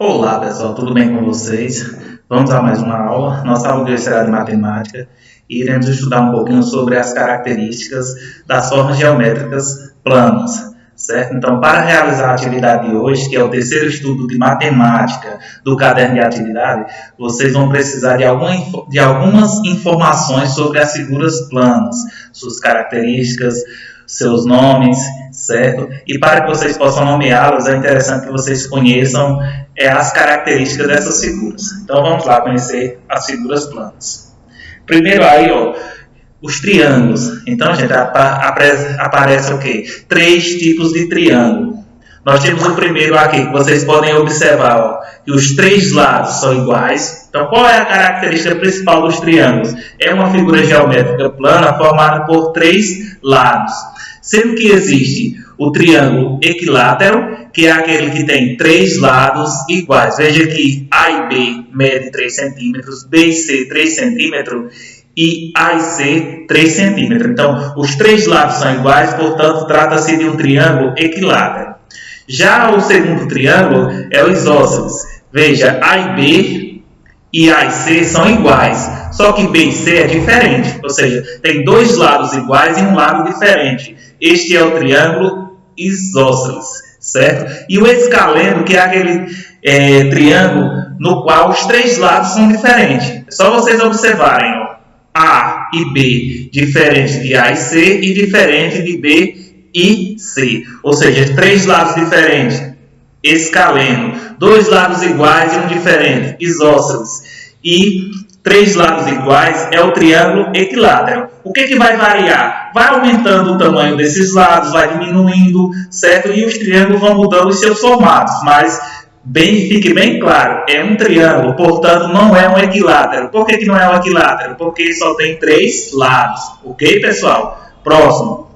Olá pessoal, tudo bem com vocês? Vamos a mais uma aula. Nossa aula de hoje será de matemática e iremos estudar um pouquinho sobre as características das formas geométricas planas, certo? Então, para realizar a atividade de hoje, que é o terceiro estudo de matemática do caderno de atividade, vocês vão precisar de algumas informações sobre as figuras planas, suas características, seus nomes, certo? E para que vocês possam nomeá-las, é interessante que vocês conheçam as características dessas figuras. Então vamos lá conhecer as figuras planas. Primeiro aí, os triângulos. Então, gente, aparece o quê? 3 tipos de triângulo. Nós temos o primeiro aqui, que vocês podem observar, que os 3 lados são iguais. Então, qual é a característica principal dos triângulos? É uma figura geométrica plana formada por 3 lados. Sendo que existe o triângulo equilátero, que é aquele que tem 3 lados iguais. Veja que A e B mede 3 centímetros, B e C 3 centímetros e A e C 3 centímetros. Então, os 3 lados são iguais, portanto, trata-se de um triângulo equilátero. Já o segundo triângulo é o isósceles. Veja, A e B e A e C são iguais, só que B e C é diferente, ou seja, tem 2 lados iguais e um lado diferente. Este é o triângulo isósceles, certo? E o escaleno, que é aquele triângulo no qual os 3 lados são diferentes. É só vocês observarem, A e B diferente de A e C e diferente de B e C. Ou seja, 3 lados diferentes, escaleno. 2 lados iguais e um diferente, isósceles. E 3 lados iguais é o triângulo equilátero. O que vai variar? Vai aumentando o tamanho desses lados, vai diminuindo, certo? E os triângulos vão mudando os seus formatos, mas fique bem claro, é um triângulo, portanto não é um equilátero. Por que não é um equilátero? Porque só tem 3 lados, ok, pessoal? Próximo.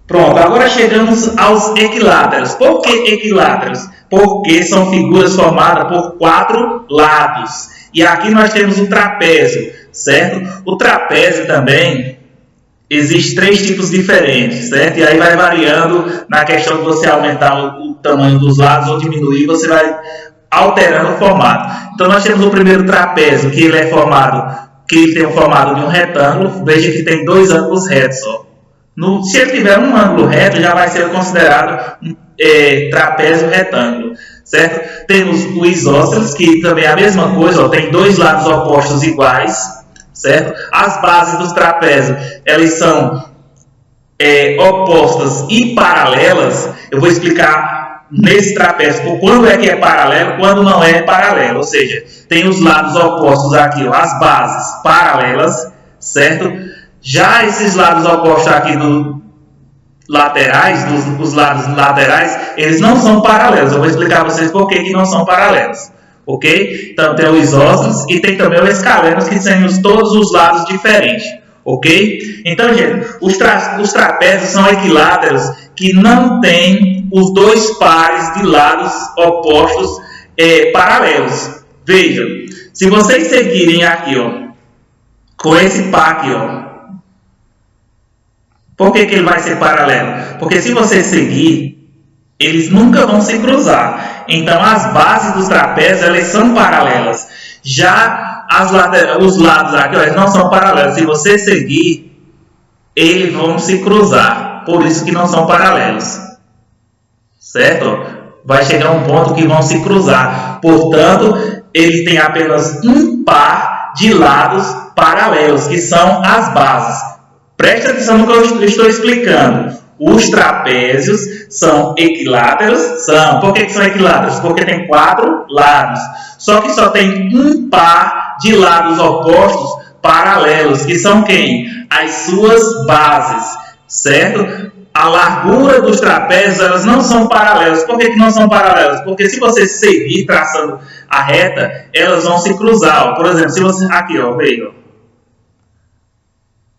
Pronto, agora chegamos aos equiláteros. Por que equiláteros? Porque são figuras formadas por 4 lados. E aqui nós temos o trapézio, certo? O trapézio também existe 3 tipos diferentes, certo? E aí vai variando na questão de você aumentar o tamanho dos lados ou diminuir, você vai alterando o formato. Então nós temos o primeiro trapézio, que ele tem o formato de um retângulo. Veja que tem 2 ângulos retos, se ele tiver um ângulo reto, já vai ser considerado trapézio retângulo, certo? Temos o isósceles, que também é a mesma coisa, tem 2 lados opostos iguais, certo? As bases dos trapézios, elas são opostas e paralelas. Eu vou explicar nesse trapézio quando é que é paralelo, quando não é paralelo. Ou seja, tem os lados opostos aqui, as bases paralelas, certo? Já esses lados opostos aqui os lados laterais, eles não são paralelos. Eu vou explicar a vocês por que não são paralelos, ok? Então tem o isósceles e tem também o escaleno, que são todos os lados diferentes, ok? Então, gente, os trapézios são equiláteros que não têm os 2 pares de lados opostos paralelos. Vejam, se vocês seguirem aqui, com esse par aqui, por que ele vai ser paralelo? Porque se você seguir, eles nunca vão se cruzar. Então, as bases dos trapézios, elas são paralelas. Já os lados aqui, eles não são paralelos. Se você seguir, eles vão se cruzar. Por isso que não são paralelos. Certo? Vai chegar um ponto que vão se cruzar. Portanto, ele tem apenas um par de lados paralelos, que são as bases. Preste atenção no que eu estou explicando. Os trapézios são equiláteros? São. Por que são equiláteros? Porque tem 4 lados. Só que só tem um par de lados opostos paralelos, que são quem? As suas bases, certo? A largura dos trapézios, elas não são paralelas. Por que não são paralelas? Porque se você seguir traçando a reta, elas vão se cruzar. Por exemplo, se você... Aqui, veja,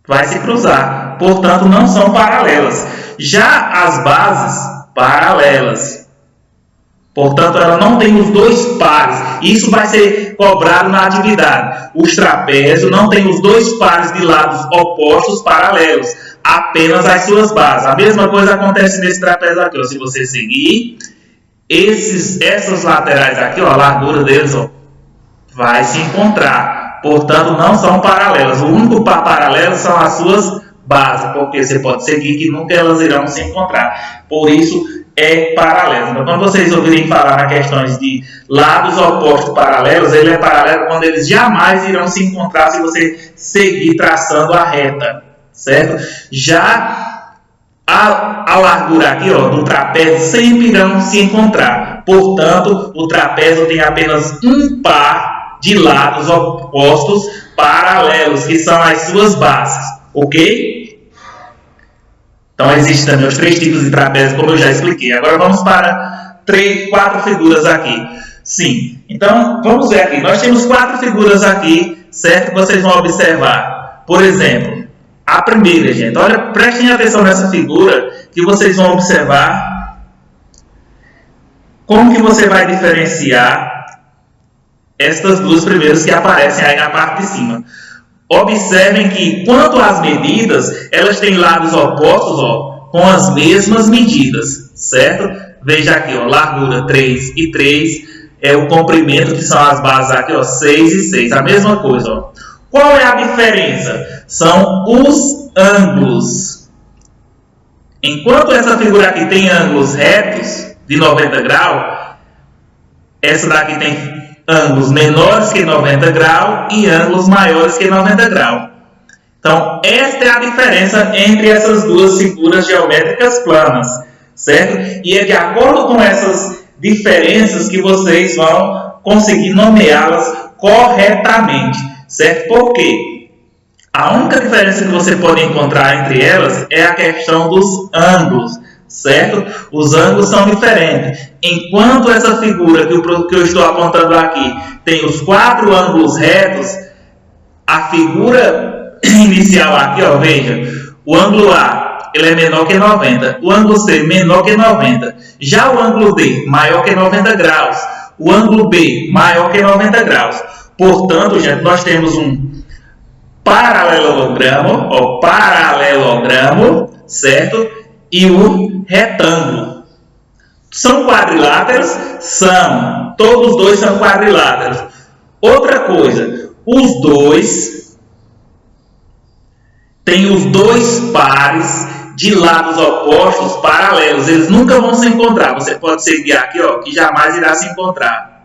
vai se cruzar, portanto não são paralelas. Já as bases, paralelas, portanto ela não tem os 2 pares. Isso vai ser cobrado na atividade. Os trapézios não têm os 2 pares de lados opostos paralelos, apenas as suas bases. A mesma coisa acontece nesse trapézio aqui. Se você seguir, essas laterais aqui, ó, a largura deles, ó, vai se encontrar. Portanto, não são paralelas. O único par paralelo são as suas bases, porque você pode seguir que nunca elas irão se encontrar. Por isso, é paralelo. Então, quando vocês ouvirem falar nas questões de lados opostos paralelos, ele é paralelo quando eles jamais irão se encontrar se você seguir traçando a reta, certo? Já a largura aqui, ó, do trapézio sempre irão se encontrar. Portanto, o trapézio tem apenas um par de lados opostos paralelos, que são as suas bases, ok? Então, existem também os 3 tipos de trapézio, como eu já expliquei. Agora, vamos para 4 figuras aqui. Sim, então, vamos ver aqui. Nós temos 4 figuras aqui, certo? Que vocês vão observar. Por exemplo, a primeira, gente. Olha, prestem atenção nessa figura, que vocês vão observar como que você vai diferenciar estas duas primeiras que aparecem aí na parte de cima. Observem que, quanto às medidas, elas têm lados opostos, ó, com as mesmas medidas, certo? Veja aqui, ó, largura 3 e 3, é o comprimento, que são as bases aqui, ó, 6 e 6, a mesma coisa, ó. Qual é a diferença? São os ângulos. Enquanto essa figura aqui tem ângulos retos de 90 graus, essa daqui tem ângulos menores que 90 graus e ângulos maiores que 90 graus. Então, esta é a diferença entre essas duas figuras geométricas planas, certo? E é de acordo com essas diferenças que vocês vão conseguir nomeá-las corretamente, certo? Por quê? A única diferença que você pode encontrar entre elas é a questão dos ângulos, certo? Os ângulos são diferentes. Enquanto essa figura que eu estou apontando aqui tem os 4 ângulos retos, a figura inicial aqui, ó, veja, o ângulo A ele é menor que 90, o ângulo C menor que 90, já o ângulo D maior que 90 graus, o ângulo B maior que 90 graus. Portanto, gente, nós temos um paralelogramo, ó, paralelogramo, certo? E o retângulo. São quadriláteros? São. Todos os dois são quadriláteros. Outra coisa, os dois têm os 2 pares de lados opostos paralelos. Eles nunca vão se encontrar. Você pode seguir aqui, ó, que jamais irá se encontrar.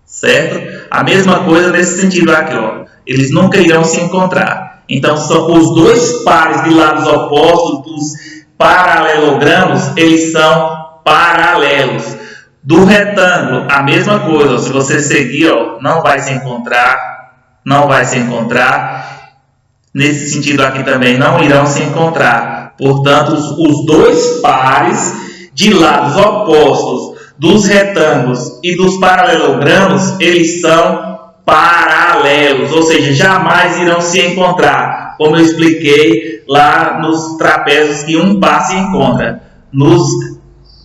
Certo? A mesma coisa nesse sentido aqui, ó. Eles nunca irão se encontrar. Então, são os 2 pares de lados opostos dos paralelogramos, eles são paralelos. Do retângulo, a mesma coisa. Se você seguir, ó, não vai se encontrar. Não vai se encontrar. Nesse sentido aqui também não irão se encontrar. Portanto, os 2 pares de lados opostos dos retângulos e dos paralelogramos, eles são paralelos, ou seja, jamais irão se encontrar, como eu expliquei lá nos trapézios que um par se encontra. Nos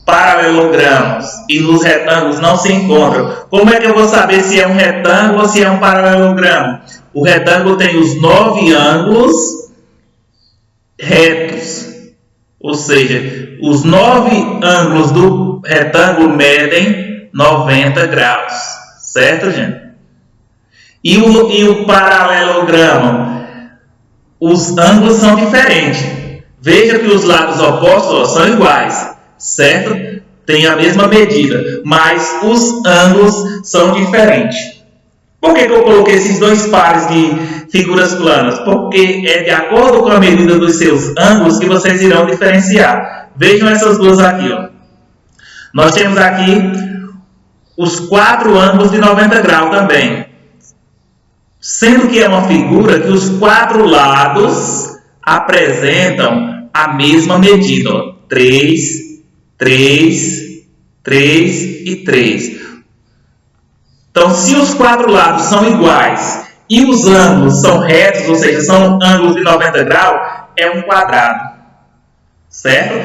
paralelogramos e nos retângulos não se encontram. Como é que eu vou saber se é um retângulo ou se é um paralelogramo? O retângulo tem os 9 ângulos retos, ou seja, os 9 ângulos do retângulo medem 90 graus, certo, gente? E o paralelogramo, os ângulos são diferentes. Veja que os lados opostos, ó, são iguais, certo? Tem a mesma medida, mas os ângulos são diferentes. Por que eu coloquei esses 2 pares de figuras planas? Porque é de acordo com a medida dos seus ângulos que vocês irão diferenciar. Vejam essas duas aqui, ó. Nós temos aqui os 4 ângulos de 90 graus também. Sendo que é uma figura que os 4 lados apresentam a mesma medida, ó. 3, 3, 3 e 3. Então, se os 4 lados são iguais e os ângulos são retos, ou seja, são ângulos de 90 graus, é um quadrado, certo?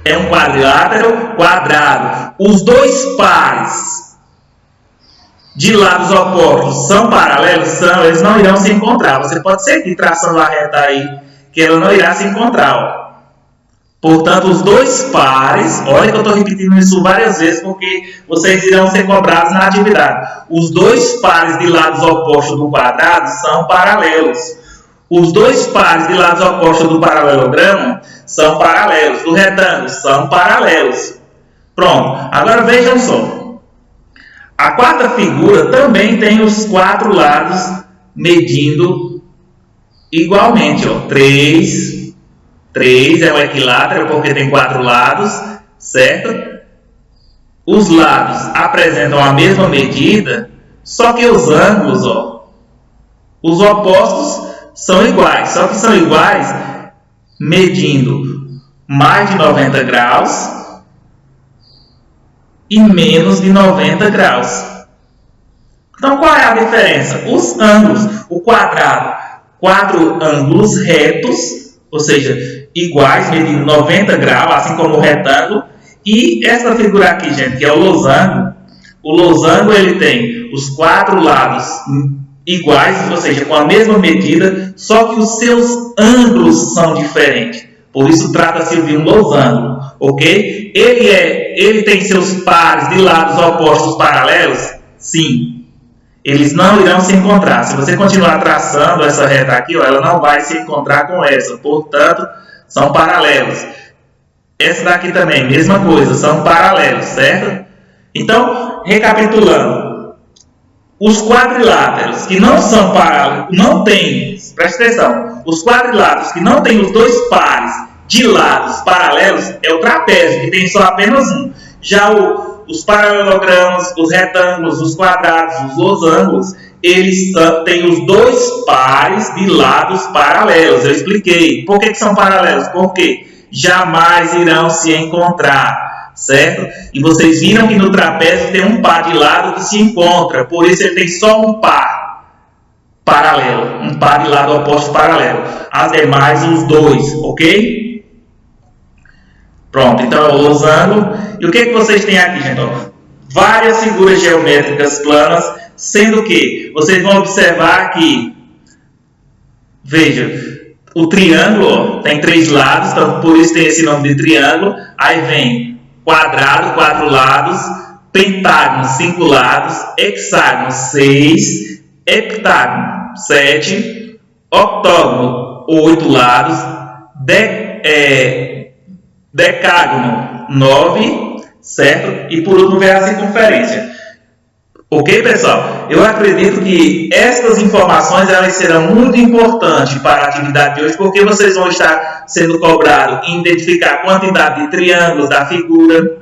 É um quadrilátero quadrado. Os 2 pares de lados opostos são paralelos? São, eles não irão se encontrar. Você pode seguir traçando a reta aí, que ela não irá se encontrar, ó. Portanto, os dois pares, olha que eu estou repetindo isso várias vezes, porque vocês irão ser cobrados na atividade. Os dois pares de lados opostos do quadrado são paralelos. Os dois pares de lados opostos do paralelogramo são paralelos. Do retângulo são paralelos. Pronto. Agora vejam só. A quarta figura também tem os quatro lados medindo igualmente. 3 é o equilátero porque tem quatro lados, certo? Os lados apresentam a mesma medida, só que os ângulos, os opostos são iguais, só que são iguais medindo mais de 90 graus e menos de 90 graus. Então, qual é a diferença? Os ângulos, o quadrado, quatro ângulos retos, ou seja, iguais, medindo 90 graus, assim como o retângulo. E essa figura aqui, gente, que é o losango. O losango, ele tem os quatro lados iguais, ou seja, com a mesma medida, só que os seus ângulos são diferentes. Por isso, trata-se de um losango, ok? Ele tem seus pares de lados opostos paralelos? Sim. Eles não irão se encontrar. Se você continuar traçando essa reta aqui, ela não vai se encontrar com essa. Portanto, são paralelos. Essa daqui também, mesma coisa, são paralelos, certo? Então, recapitulando. Os quadriláteros que não são paralelos, não tem, presta atenção, os quadriláteros que não tem os dois pares de lados paralelos é o trapézio, que tem só apenas um. Já os paralelogramos, os retângulos, os quadrados, os losangos, eles têm os dois pares de lados paralelos. Eu expliquei. Por que são paralelos? Porque jamais irão se encontrar, certo? E vocês viram que no trapézio tem um par de lado que se encontra. Por isso ele tem só um par paralelo, um par de lado oposto paralelo. As demais, os dois, ok? Pronto, então é o losango. E o que vocês têm aqui, gente? Várias figuras geométricas planas, sendo que vocês vão observar que, veja, o triângulo tem 3 lados, então por isso tem esse nome de triângulo. Aí vem quadrado, 4 lados, pentágono, 5 lados, hexágono, 6, heptágono, 7, octógono, 8 lados, decágono, 9, certo? E por último vem a circunferência. Ok, pessoal? Eu acredito que estas informações elas serão muito importantes para a atividade de hoje, porque vocês vão estar sendo cobrados em identificar a quantidade de triângulos da figura,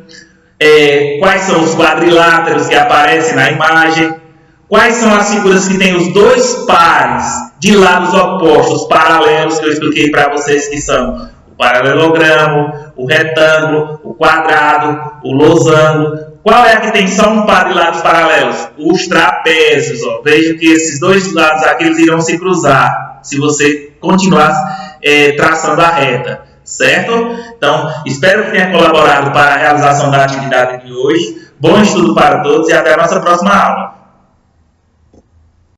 quais são os quadriláteros que aparecem na imagem, quais são as figuras que têm os dois pares de lados opostos paralelos, que eu expliquei para vocês que são o paralelogramo, o retângulo, o quadrado, o losango. Qual é a que tem só um par de lados paralelos? Os trapézios. Veja que esses dois lados aqui eles irão se cruzar se você continuar traçando a reta, certo? Então, espero que tenha colaborado para a realização da atividade de hoje. Bom estudo para todos e até a nossa próxima aula.